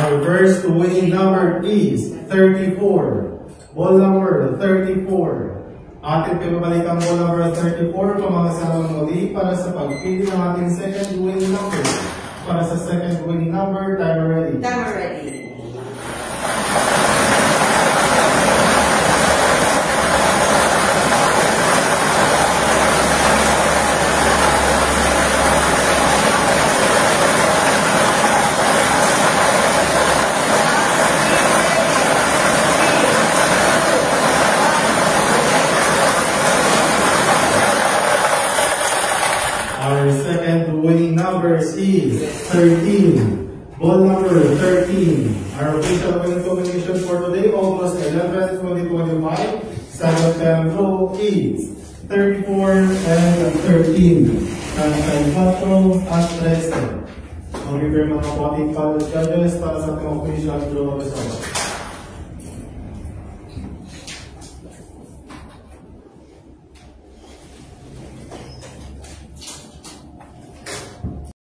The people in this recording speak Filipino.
Our first winning number is 34. Ball number 34. Atin pinabalik ang ball number 34 pamamasalang muli para sa pagpili ng ating second winning number. Para sa second winning number, timer ready. Timer ready. Our second winning numbers is 13. Ball number 13. Our official winning combination for today, August 11, 2025. Second time row is 34 and 13. Ang 4 at 13. Ang repair mga voting college judges para sa ating official draw result.